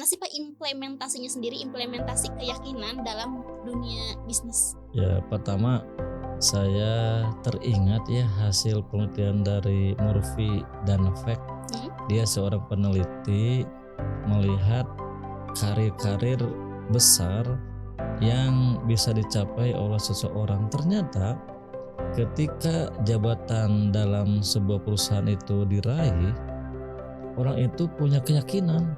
sih Pak implementasinya sendiri, implementasi keyakinan dalam dunia bisnis? Ya, pertama saya teringat ya hasil penelitian dari Murphy dan Fek. Hmm? Dia seorang peneliti melihat karir-karir besar yang bisa dicapai oleh seseorang. Ternyata ketika jabatan dalam sebuah perusahaan itu diraih, orang itu punya keyakinan.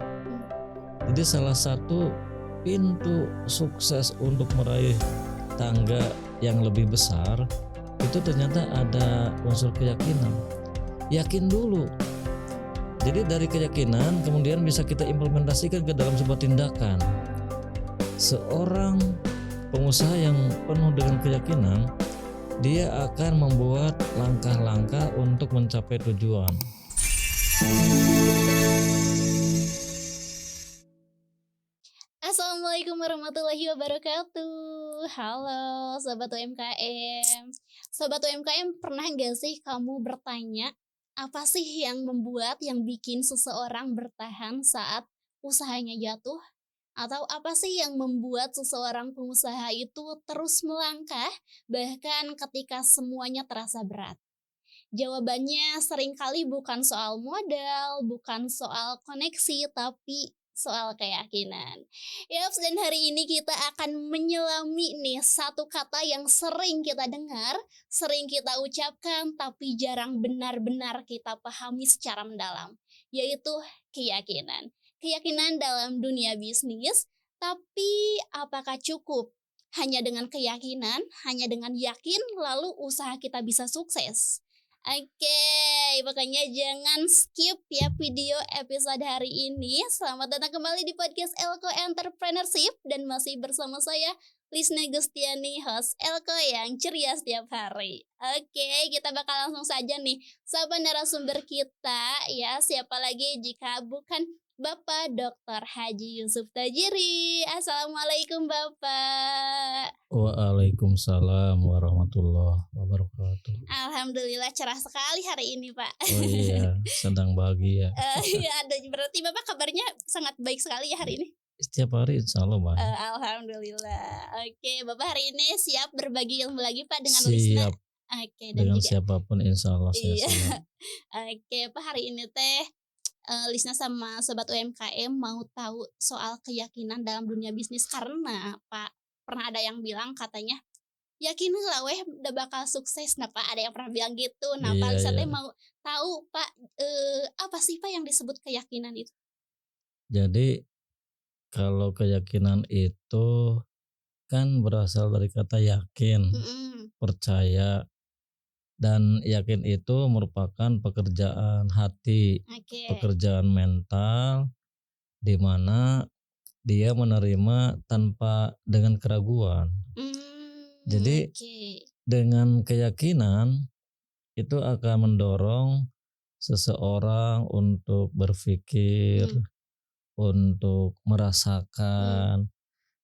Jadi salah satu pintu sukses untuk meraih tangga yang lebih besar itu ternyata ada unsur keyakinan. Yakin dulu. Jadi dari keyakinan kemudian bisa kita implementasikan ke dalam sebuah tindakan. Seorang pengusaha yang penuh dengan keyakinan, dia akan membuat langkah-langkah untuk mencapai tujuan. Assalamualaikum warahmatullahi wabarakatuh. Halo Sobat UMKM. Sobat UMKM, pernah gak sih kamu bertanya, apa sih yang bikin seseorang bertahan saat usahanya jatuh? Atau apa sih yang membuat seseorang pengusaha itu terus melangkah bahkan ketika semuanya terasa berat? Jawabannya seringkali bukan soal modal, bukan soal koneksi, tapi soal keyakinan. Yaps, dan hari ini kita akan menyelami nih satu kata yang sering kita dengar, sering kita ucapkan, tapi jarang benar-benar kita pahami secara mendalam, yaitu keyakinan. Keyakinan dalam dunia bisnis, tapi apakah cukup? Hanya dengan keyakinan, hanya dengan yakin, lalu usaha kita bisa sukses? Oke, pokoknya jangan skip ya video episode hari ini. Selamat datang kembali di podcast Elko Entrepreneurship dan masih bersama saya Lisna Gustiani, host Elko yang ceria setiap hari. Oke, kita bakal langsung saja nih sapa narasumber kita ya. Siapa lagi jika bukan Bapak Dr. Haji Yusuf Tajiri. Assalamualaikum Bapak. Waalaikumsalam warahmatullahi wabarakatuh. Alhamdulillah cerah sekali hari ini Pak. Oh iya, sedang bahagia. Ya ada, berarti Bapak kabarnya sangat baik sekali ya hari ini? Setiap hari insya Allah baik. Alhamdulillah. Oke, Bapak hari ini siap berbagi ilmu lagi Pak dengan Lisna? Siap Oke, dan dengan juga siapapun insya Allah saya iya. siap. Oke, Pak hari ini Lisna sama Sobat UMKM mau tahu soal keyakinan dalam dunia bisnis karena Pak pernah ada yang bilang katanya, yakin lah weh udah bakal sukses. Nah Pak ada yang pernah bilang gitu. Nah Pak Lisna Iya. mau tahu Pak apa sih Pak yang disebut keyakinan itu? Jadi kalau keyakinan itu kan berasal dari kata yakin, Mm-mm. percaya, dan yakin itu merupakan pekerjaan hati, Oke. pekerjaan mental, di mana dia menerima tanpa dengan keraguan. Jadi Oke. dengan keyakinan itu akan mendorong seseorang untuk berpikir, untuk merasakan,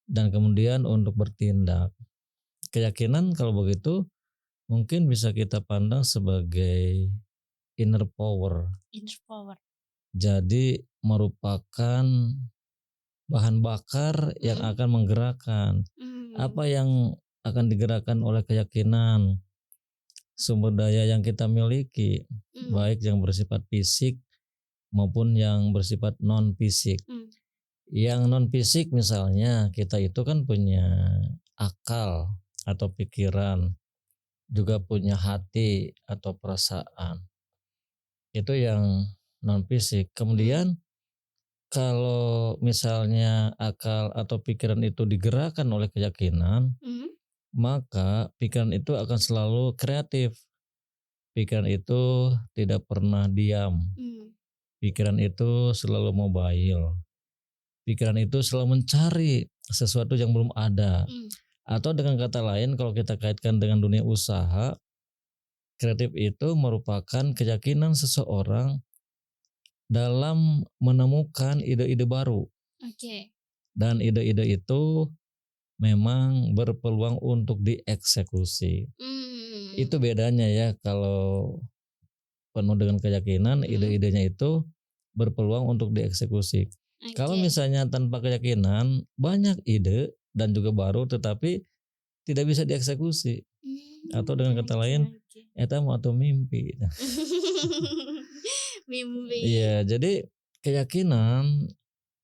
dan kemudian untuk bertindak. Keyakinan kalau begitu mungkin bisa kita pandang sebagai inner power. Inner power. Jadi merupakan bahan bakar yang akan menggerakkan. Apa yang akan digerakkan oleh keyakinan? Sumber daya yang kita miliki, baik yang bersifat fisik maupun yang bersifat non fisik. Yang non fisik misalnya kita itu kan punya akal atau pikiran, juga punya hati atau perasaan. Itu yang non fisik. Kemudian kalau misalnya akal atau pikiran itu digerakkan oleh keyakinan, maka pikiran itu akan selalu kreatif. Pikiran itu tidak pernah diam. Pikiran itu selalu mobile. Pikiran itu selalu mencari sesuatu yang belum ada. Atau dengan kata lain kalau kita kaitkan dengan dunia usaha, kreatif itu merupakan keyakinan seseorang dalam menemukan ide-ide baru. Oke. Dan ide-ide itu memang berpeluang untuk dieksekusi. Itu bedanya ya, kalau penuh dengan keyakinan, ide-idenya itu berpeluang untuk dieksekusi. Kalau Oke. misalnya tanpa keyakinan, banyak ide dan juga baru tetapi tidak bisa dieksekusi. Atau dengan kata Oke lain, oke. eta mah atuh mimpi. Mimpi. Iya, jadi keyakinan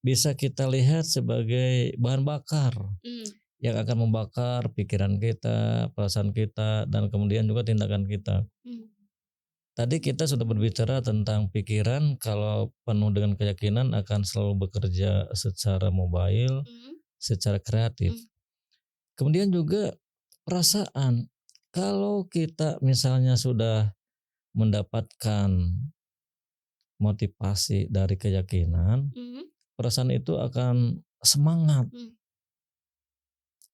bisa kita lihat sebagai bahan bakar Mmm, yang akan membakar pikiran kita, perasaan kita, dan kemudian juga tindakan kita. mmm, Tadi kita sudah berbicara tentang pikiran kalau penuh dengan keyakinan akan selalu bekerja secara mobile, mhm, secara kreatif. mhm, Kemudian juga perasaan. Kalau kita misalnya sudah mendapatkan motivasi dari keyakinan, mhm, perasaan itu akan semangat, mmm,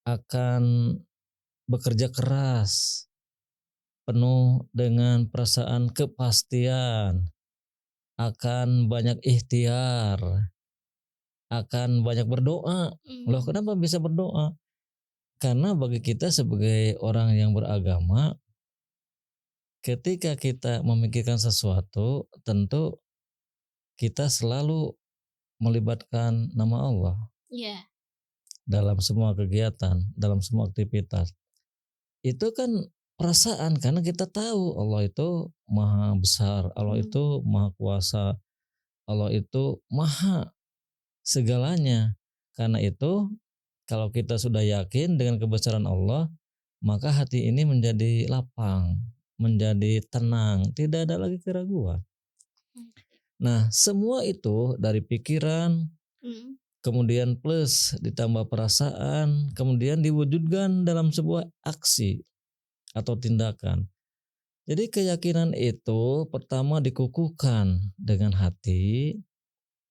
akan bekerja keras, penuh dengan perasaan kepastian, akan banyak ikhtiar, akan banyak berdoa. Loh, mmm, kenapa bisa berdoa? Karena bagi kita sebagai orang yang beragama, ketika kita memikirkan sesuatu, tentu kita selalu melibatkan nama Allah iya, dalam semua kegiatan, dalam semua aktivitas. Itu kan perasaan karena kita tahu Allah itu maha besar, Allah mmm, itu maha kuasa, Allah itu maha segalanya. Karena itu kalau kita sudah yakin dengan kebesaran Allah, maka hati ini menjadi lapang, menjadi tenang, tidak ada lagi keraguan. oke, Nah, semua itu dari pikiran, mhm, kemudian plus ditambah perasaan, kemudian diwujudkan dalam sebuah aksi atau tindakan. Jadi keyakinan itu pertama dikukuhkan dengan hati,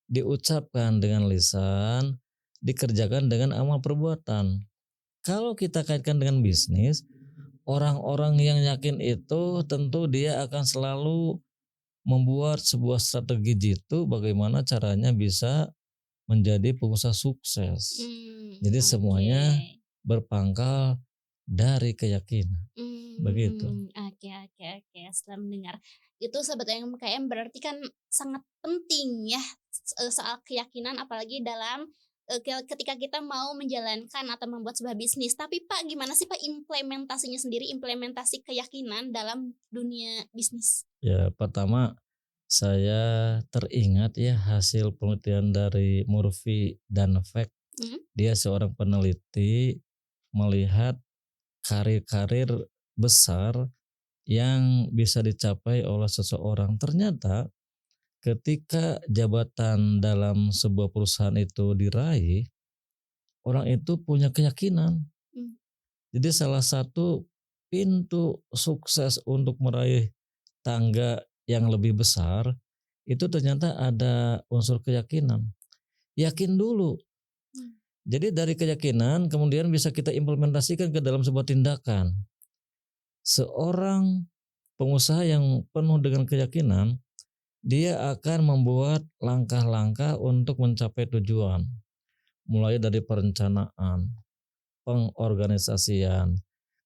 diucapkan dengan lisan, dikerjakan dengan amal perbuatan. Kalau kita kaitkan dengan bisnis, orang-orang yang yakin itu tentu dia akan selalu membuat sebuah strategi jitu bagaimana caranya bisa menjadi pengusaha sukses. Jadi oke. semuanya berpangkal dari keyakinan. Begitu. Oke oke oke, setelah mendengar itu Sobat UMKM berarti kan sangat penting ya, soal keyakinan apalagi dalam, ketika kita mau menjalankan atau membuat sebuah bisnis. Tapi Pak, gimana sih Pak implementasinya sendiri, implementasi keyakinan dalam dunia bisnis? Ya, pertama saya teringat ya hasil penelitian dari Murphy dan Fek. Mhm, Dia seorang peneliti melihat karir-karir besar yang bisa dicapai oleh seseorang. Ternyata ketika jabatan dalam sebuah perusahaan itu diraih, orang itu punya keyakinan. mmm, Jadi salah satu pintu sukses untuk meraih tangga yang lebih besar itu ternyata ada unsur keyakinan. Yakin dulu. mmm, Jadi dari keyakinan kemudian bisa kita implementasikan ke dalam sebuah tindakan. Seorang pengusaha yang penuh dengan keyakinan, dia akan membuat langkah-langkah untuk mencapai tujuan. Mulai dari perencanaan, pengorganisasian,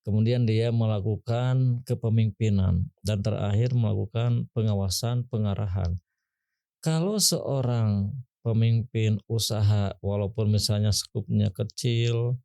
kemudian dia melakukan kepemimpinan, dan terakhir melakukan pengawasan pengarahan. Kalau seorang pemimpin usaha walaupun misalnya skupnya kecil,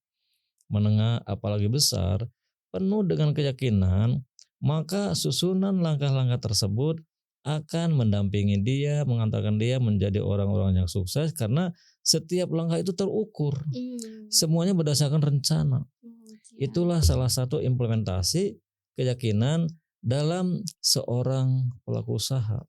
menengah, apalagi besar, penuh dengan keyakinan, maka susunan langkah-langkah tersebut akan mendampingi dia, mengantarkan dia menjadi orang-orang yang sukses karena setiap langkah itu terukur. mmm, Semuanya berdasarkan rencana. oke Itulah oke, salah satu implementasi keyakinan dalam seorang pelaku usaha.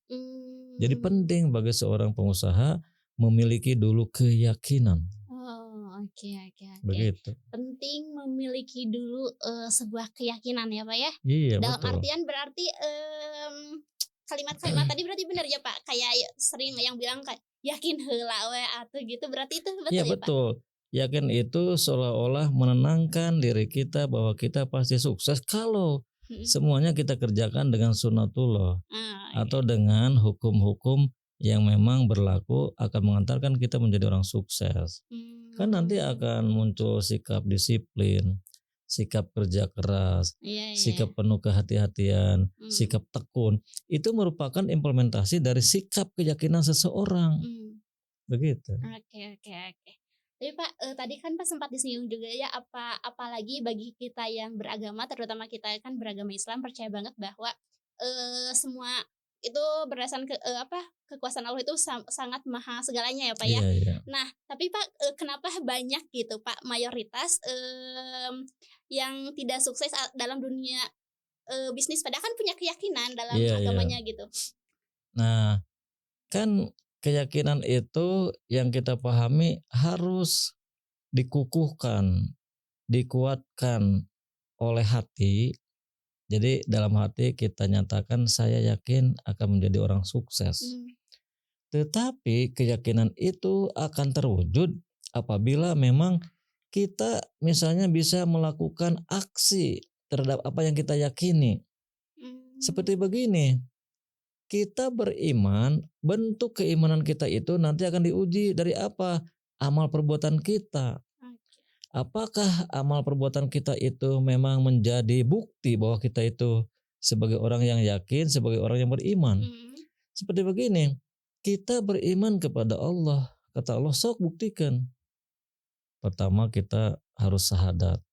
Jadi mmm. penting bagi seorang pengusaha memiliki dulu keyakinan. Oh, oke oke oke. Begitu. Penting memiliki dulu, sebuah keyakinan ya, Pak, ya? Iya, Dalam betul. artian berarti, kalimat-kalimat tadi berarti benar ya, Pak? Kayak sering yang bilang kayak, "Yakin heula we atuh," gitu, berarti itu Iya, betul ya, Pak? betul. Yakin itu seolah-olah menenangkan diri kita bahwa kita pasti sukses kalau Mhm. semuanya kita kerjakan dengan sunnatullah Ah, atau oke. dengan hukum-hukum yang memang berlaku akan mengantarkan kita menjadi orang sukses. Kan nanti Mmm. akan muncul sikap disiplin, sikap kerja keras, Iya iya. sikap penuh kehati-hatian, Mmm, sikap tekun. Itu merupakan implementasi dari sikap keyakinan seseorang. mmm. begitu. Oke, oke, oke. Tapi Pak, tadi kan Pak sempat disinggung juga ya, apalagi bagi kita yang beragama, terutama kita kan beragama Islam, percaya banget bahwa, semua itu berdasarkan kekuasaan Allah itu sangat maha segalanya ya, Pak, ya. Iya iya. Nah, tapi Pak, kenapa banyak gitu Pak, mayoritas, yang tidak sukses dalam dunia, bisnis, padahal kan punya keyakinan dalam Iya iya. agamanya gitu? Nah, kan keyakinan itu yang kita pahami harus dikukuhkan, dikuatkan oleh hati. Jadi dalam hati kita nyatakan saya yakin akan menjadi orang sukses. Tetapi keyakinan itu akan terwujud apabila memang kita misalnya bisa melakukan aksi terhadap apa yang kita yakini. Seperti begini, kita beriman, bentuk keimanan kita itu nanti akan diuji dari apa? Amal perbuatan kita. Apakah amal perbuatan kita itu memang menjadi bukti bahwa kita itu sebagai orang yang yakin, sebagai orang yang beriman? Seperti begini, kita beriman kepada Allah. Kata Allah, sok buktikan. Pertama kita harus syahadat.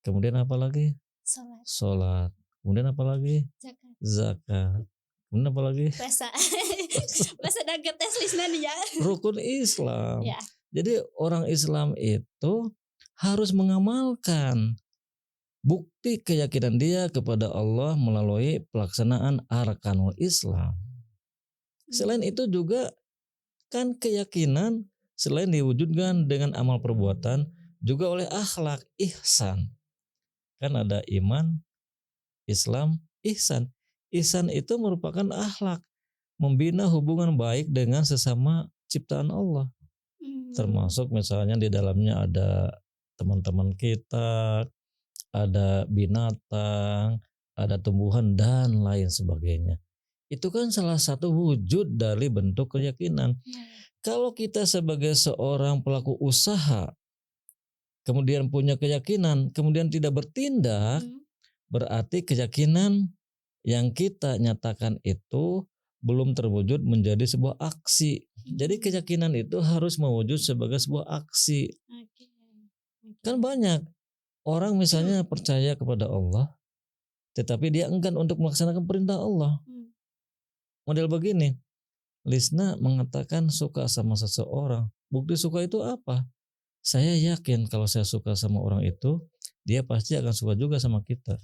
Kemudian apa lagi? Sholat. Kemudian apa lagi? Zakat. Kemudian apa lagi? Bahasa daget tes lisnan ya. Rukun Islam. Ya. Jadi orang Islam itu harus mengamalkan bukti keyakinan dia kepada Allah melalui pelaksanaan arkanul Islam. Selain itu juga kan keyakinan selain diwujudkan dengan amal perbuatan juga oleh akhlak ihsan. Kan ada iman, Islam, ihsan. Ihsan itu merupakan akhlak, membina hubungan baik dengan sesama ciptaan Allah. Termasuk misalnya di dalamnya ada teman-teman kita, ada binatang, ada tumbuhan dan lain sebagainya. Itu kan salah satu wujud dari bentuk keyakinan. Kalau kita sebagai seorang pelaku usaha kemudian punya keyakinan, kemudian tidak bertindak, berarti keyakinan yang kita nyatakan itu belum terwujud menjadi sebuah aksi. Jadi keyakinan itu harus mewujud sebagai sebuah aksi. Kan banyak orang misalnya percaya kepada Allah, tetapi dia enggan untuk melaksanakan perintah Allah. Model begini, Lisna mengatakan suka sama seseorang. Bukti suka itu apa? Saya yakin kalau saya suka sama orang itu, dia pasti akan suka juga sama kita.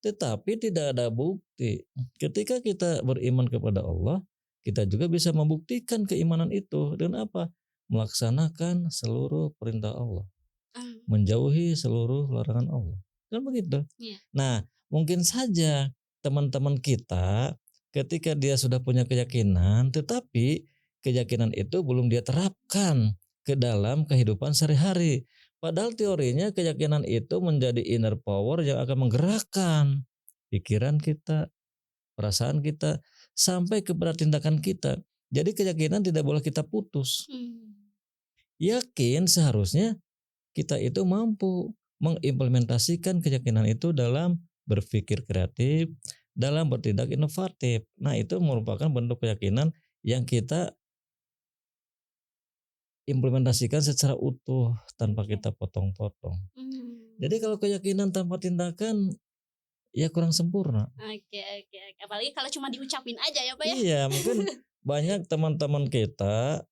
Tetapi tidak ada bukti. Ketika kita beriman kepada Allah, kita juga bisa membuktikan keimanan itu dengan apa? Melaksanakan seluruh perintah Allah, menjauhi seluruh larangan Allah. Kan begitu. Nah, mungkin saja teman-teman kita ketika dia sudah punya keyakinan, tetapi keyakinan itu belum dia terapkan ke dalam kehidupan sehari-hari. Padahal teorinya keyakinan itu menjadi inner power yang akan menggerakkan pikiran kita, perasaan kita, sampai kepada tindakan kita. Jadi keyakinan tidak boleh kita putus. Yakin seharusnya kita itu mampu mengimplementasikan keyakinan itu dalam berpikir kreatif, dalam bertindak inovatif. Nah, itu merupakan bentuk keyakinan yang kita implementasikan secara utuh tanpa kita potong-potong. Jadi kalau keyakinan tanpa tindakan ya kurang sempurna. Oke. Apalagi kalau cuma diucapin aja ya Pak ya. Iya, mungkin banyak teman-teman kita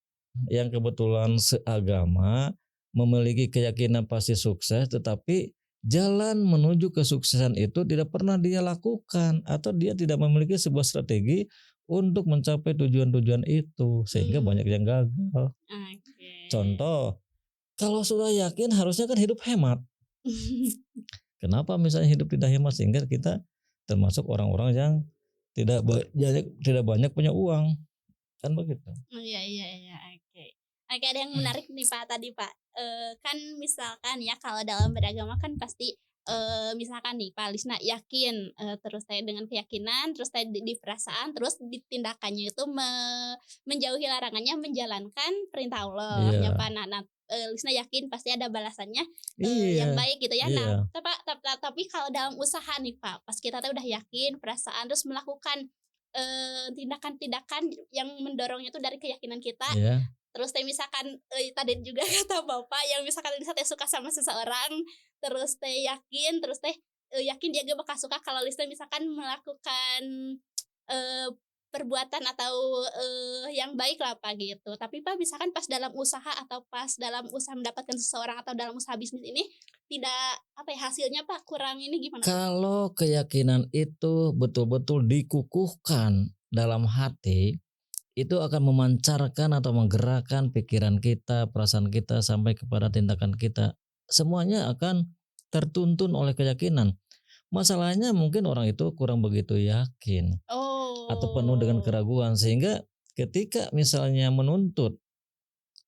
yang kebetulan seagama memiliki keyakinan pasti sukses, tetapi jalan menuju kesuksesan itu tidak pernah dia lakukan atau dia tidak memiliki sebuah strategi untuk mencapai tujuan-tujuan itu, sehingga banyak yang gagal. Contoh, kalau sudah yakin harusnya kan hidup hemat. Kenapa misalnya hidup tidak hemat sehingga kita termasuk orang-orang yang tidak banyak punya uang, kan begitu? Iya, oke. Oke, ada yang menarik nih Pak tadi Pak. Kan misalkan ya kalau dalam beragama kan pasti misalkan nih Pak Lisna yakin, terus saya dengan keyakinan, terus saya di perasaan, terus di tindakannya itu menjauhi larangannya, menjalankan perintah Allah ya Pak. Nah, Lisna yakin pasti ada balasannya yang baik gitu ya. Nah, tapi kalau dalam usaha nih Pak, pas kita tuh udah yakin perasaan terus melakukan tindakan-tindakan yang mendorongnya itu dari keyakinan kita. Ya. Terus teh misalkan, tadi juga kata Bapak yang misalkan Lisa teh suka sama seseorang, terus teh yakin, terus teh, yakin dia gak bakal suka kalau Lisa misalkan melakukan, eee, perbuatan atau, yang baik lah Pak, gitu. Tapi Pak misalkan pas dalam usaha atau pas dalam usaha mendapatkan seseorang atau dalam usaha bisnis ini, tidak apa ya, hasilnya Pak kurang ini gimana tuh? Kalau keyakinan itu betul-betul dikukuhkan dalam hati, itu akan memancarkan atau menggerakkan pikiran kita, perasaan kita sampai kepada tindakan kita. Semuanya akan tertuntun oleh keyakinan. Masalahnya mungkin orang itu kurang begitu yakin atau penuh dengan Oh. keraguan sehingga ketika misalnya menuntut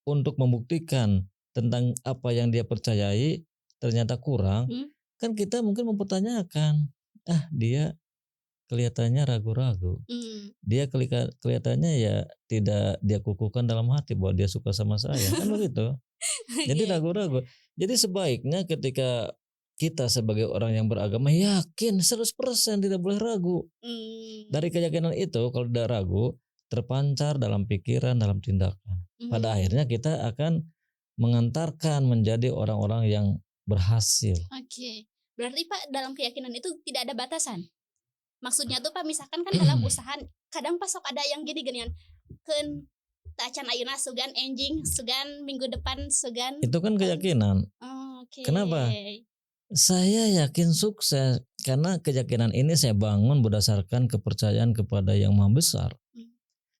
untuk membuktikan tentang apa yang dia percayai ternyata kurang, Mhm, kan kita mungkin mempertanyakan, dia kelihatannya ragu-ragu. mmm. Kelihatannya ya tidak dia kukuhkan dalam hati bahwa dia suka sama saya, kan begitu. Jadi Oke, ragu-ragu. Jadi sebaiknya ketika kita sebagai orang yang beragama yakin 100% tidak boleh ragu. Dari mmm, keyakinan itu kalau tidak ragu terpancar dalam pikiran, dalam tindakan. Pada mmm. akhirnya kita akan mengantarkan menjadi orang-orang yang berhasil. Oke. Berarti Pak dalam keyakinan itu tidak ada batasan? Maksudnya tuh Pak misalkan kan dalam usaha kadang pas sok ada yang gini-ginian, "Keun teu acan ayeuna sugan enjing, sugan minggu depan sugan." Itu kan Kan keyakinan. oke. Kenapa? Saya yakin sukses karena keyakinan ini saya bangun berdasarkan kepercayaan kepada Yang Maha Besar. Mmm,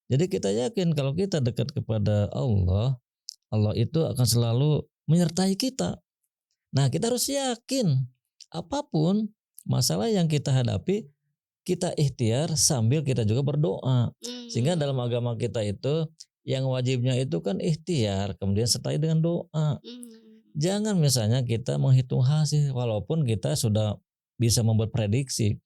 Jadi kita yakin kalau kita dekat kepada Allah, Allah itu akan selalu menyertai kita. Nah, kita harus yakin apapun masalah yang kita hadapi, kita ikhtiar sambil kita juga berdoa. Sehingga dalam mmm, agama kita itu yang wajibnya itu kan ikhtiar, kemudian sertai dengan doa. mmm, Jangan misalnya kita menghitung hasil walaupun kita sudah bisa membuat prediksi.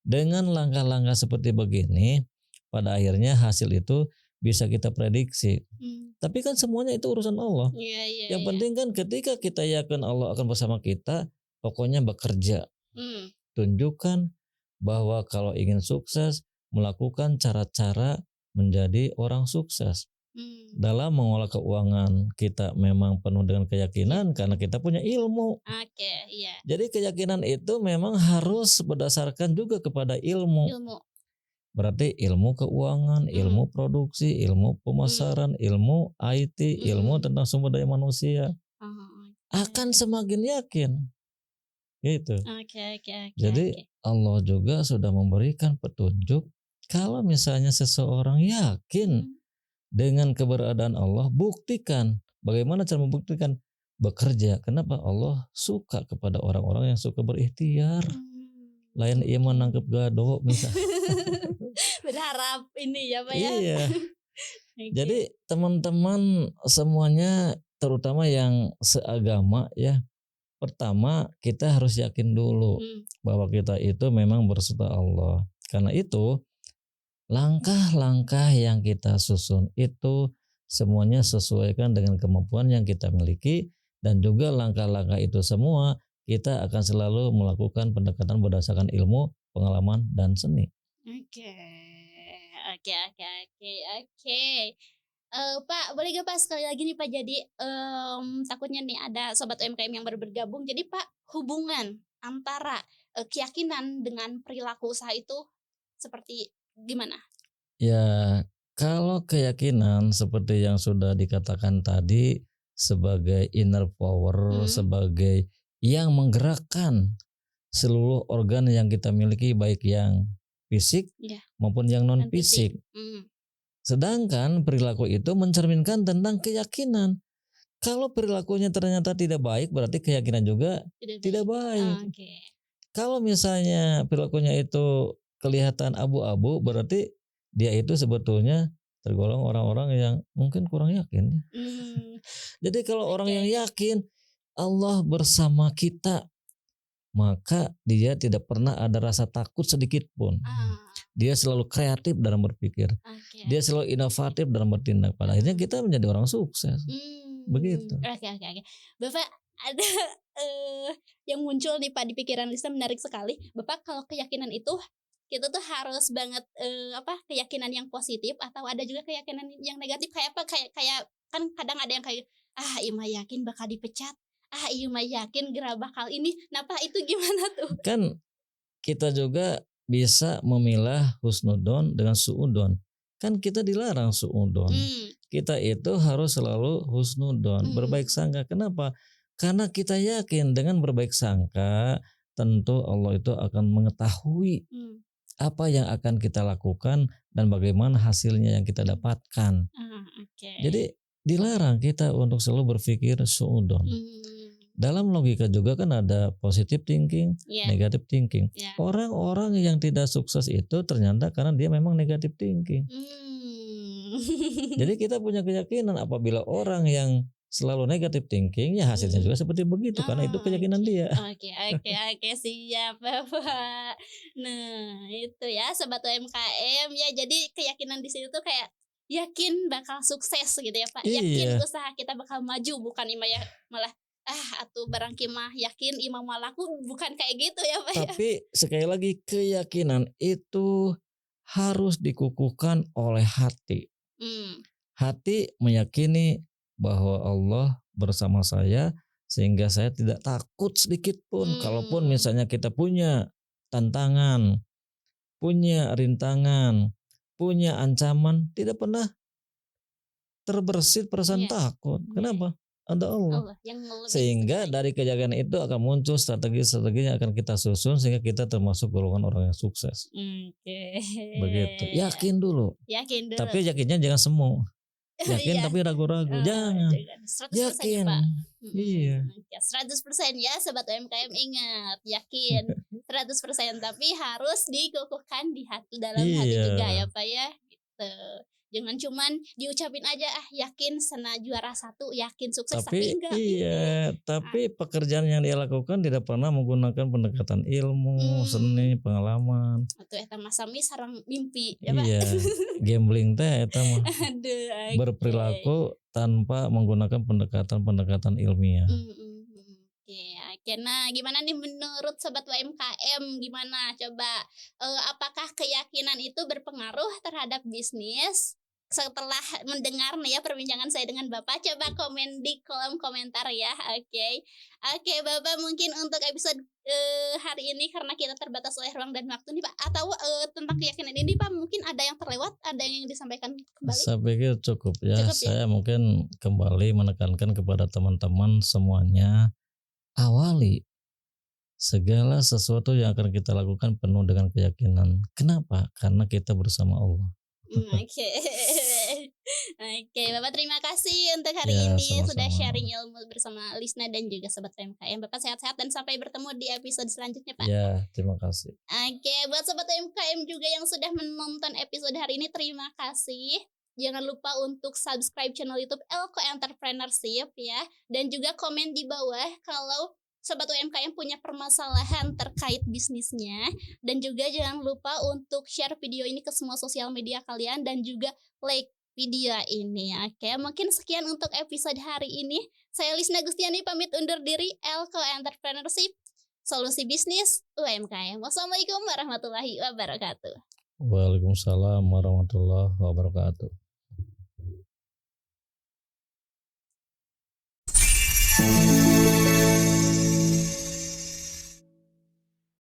Dengan langkah-langkah seperti begini, pada akhirnya hasil itu bisa kita prediksi. mmm. Tapi kan semuanya itu urusan Allah. Iya iya Yang iya. penting kan ketika kita yakin Allah akan bersama kita, pokoknya bekerja. Mmm, Tunjukkan bahwa kalau ingin sukses, melakukan cara-cara menjadi orang sukses. mmm. Dalam mengolah keuangan kita memang penuh dengan keyakinan karena kita punya ilmu. Oke, iya. Jadi keyakinan itu memang harus berdasarkan juga kepada ilmu. Ilmu. Berarti ilmu keuangan, Mmm, ilmu produksi, ilmu mmm, pemasaran, ilmu IT, ilmu mmm. tentang sumber daya manusia. Oh, Akan oke. semakin yakin. Gitu. Oke oke oke Jadi oke. Allah juga sudah memberikan petunjuk kalau misalnya seseorang yakin Mmm, dengan keberadaan Allah, buktikan. Bagaimana cara membuktikan? Bekerja. Kenapa? Allah suka kepada orang-orang yang suka berikhtiar. Lain iman oke. nangkep gado misal. Berharap ini ya, Pak, ya. Iya. Oke. Jadi teman-teman semuanya terutama yang seagama ya. Pertama kita harus yakin dulu Mmm, bahwa kita itu memang berserta Allah. Karena itu langkah-langkah yang kita susun itu semuanya sesuaikan dengan kemampuan yang kita miliki dan juga langkah-langkah itu semua kita akan selalu melakukan pendekatan berdasarkan ilmu, pengalaman dan seni. oke. Oke oke oke oke. Pak, boleh nggak Pak sekali lagi nih Pak jadi, takutnya nih ada sobat UMKM yang baru bergabung. Jadi Pak, hubungan antara, keyakinan dengan perilaku usaha itu seperti gimana? Ya, kalau keyakinan seperti yang sudah dikatakan tadi sebagai inner power, Mhm, sebagai yang menggerakkan seluruh organ yang kita miliki baik yang fisik iya, maupun yang non dan fisik. fisik. Mhm, Sedangkan perilaku itu mencerminkan tentang keyakinan. Kalau perilakunya ternyata tidak baik, berarti keyakinan juga tidak baik. tidak baik. Oke. Kalau misalnya perilakunya itu kelihatan abu-abu, berarti dia itu sebetulnya tergolong orang-orang yang mungkin kurang yakin. Mmm, Jadi kalau orang oke yang oke. yakin Allah bersama kita, maka dia tidak pernah ada rasa takut sedikit pun. Ah, Dia selalu kreatif dalam berpikir. oke Dia oke. selalu inovatif dalam bertindak. Pada akhirnya Ah. kita menjadi orang sukses. Begitu. Oke oke oke. Bapak ada, yang muncul nih Pak di pikiran Lisa menarik sekali. Bapak kalau keyakinan itu kita tuh harus banget, keyakinan yang positif atau ada juga keyakinan yang negatif kayak apa, kayak kayak kan kadang ada yang kayak, "Ah, ieu mah yakin bakal dipecat, ah ieu mah yakin geura bakal ini." Nah, Pak, itu gimana tuh? Kan kita juga bisa memilah husnudon dengan suudon. Kan kita dilarang suudon. Mmm, Kita itu harus selalu husnudon, berbaik mmm, sangka. Kenapa? Karena kita yakin dengan berbaik sangka tentu Allah itu akan mengetahui mmm, apa yang akan kita lakukan dan bagaimana hasilnya yang kita dapatkan. oke. Jadi dilarang kita untuk selalu berpikir suudon. Mmm, Dalam logika juga kan ada positive thinking, iya, negative thinking. iya. Orang-orang yang tidak sukses itu ternyata karena dia memang negative thinking. Jadi Mmm. kita punya keyakinan apabila orang yang selalu negative thinking ya hasilnya Mhm. juga seperti begitu karena itu Oh, keyakinan oke. dia. Oke, siap, Bapak. Nah, itu ya sobat UMKM ya, jadi keyakinan di situ tuh kayak yakin bakal sukses gitu ya, Pak. Yakin Iya, usaha kita bakal maju, bukan ima ya malah, "Ah, atuh barang kieu mah yakin imah mah laku," bukan kayak gitu ya, Pak, ya? tapi sekali lagi keyakinan itu harus dikukuhkan oleh hati. Mmm, Hati meyakini bahwa Allah bersama saya sehingga saya tidak takut sedikit pun. Kalaupun mmm, misalnya kita punya tantangan, punya rintangan, punya ancaman, tidak pernah terbersit perasaan iya, takut. iya, iya. Kenapa? Ada Allah. Allah yang lebih Sehingga segalanya. dari keyakinan itu akan muncul strategi-strategi yang akan kita susun sehingga kita termasuk golongan orang yang sukses. Oke. Begitu. Yakin dulu. Yakin dulu. Tapi yakinnya jangan semu. Yakin Iya. tapi ragu-ragu. Oh, Jangan. jangan 100% ya, Yakin. Pak? Iya. Oke, 100% ya sobat UMKM ingat, yakin 100% tapi harus dikukuhkan di hati dalam hati Iya. juga ya, Pak, ya, gitu. Jangan cuman diucapin aja, "Ah, yakin juara satu yakin sukses," tapi Tapi enggak ini. iya, Ah, tapi pekerjaan yang dia lakukan tidak pernah menggunakan pendekatan ilmu, mmm, seni, pengalaman. atuh eta mah sami sareng mimpi ya, Pak? Iya, gambling teh eta mah Aduh, oke. berperilaku tanpa menggunakan pendekatan-pendekatan ilmiah. Oke, oke. Nah, gimana nih menurut sobat UMKM, gimana coba, apakah keyakinan itu berpengaruh terhadap bisnis? Setelah mendengar nih ya perbincangan saya dengan Bapak, coba komen di kolom komentar ya, oke. Oke, Bapak mungkin untuk episode, hari ini karena kita terbatas oleh ruang dan waktu nih, Pak, atau, tentang keyakinan ini, Pak, mungkin ada yang terlewat, ada yang disampaikan kembali? Saya pikir cukup ya. Cukup ya? Saya mungkin kembali menekankan kepada teman-teman semuanya, awali segala sesuatu yang akan kita lakukan penuh dengan keyakinan. Kenapa? Karena kita bersama Allah. Oke. Oke, Bapak terima kasih untuk hari Ya, ini sudah sharing sama-sama. ilmu bersama Lisna dan juga Sobat UMKM. Bapak sehat-sehat dan sampai bertemu di episode selanjutnya, Pak. Ya, terima kasih. Oke, buat Sobat UMKM juga yang sudah menonton episode hari ini, terima kasih. Jangan lupa untuk subscribe channel YouTube Elko Entrepreneurship ya. Dan juga komen di bawah kalau Sobat UMKM punya permasalahan terkait bisnisnya. Dan juga jangan lupa untuk share video ini ke semua sosial media kalian dan juga like video ini. Oke, mungkin sekian untuk episode hari ini. Saya Lisna Gustiani pamit undur diri. Elko Entrepreneurship, solusi bisnis UMKM. Wassalamualaikum warahmatullahi wabarakatuh. Waalaikumsalam warahmatullahi wabarakatuh.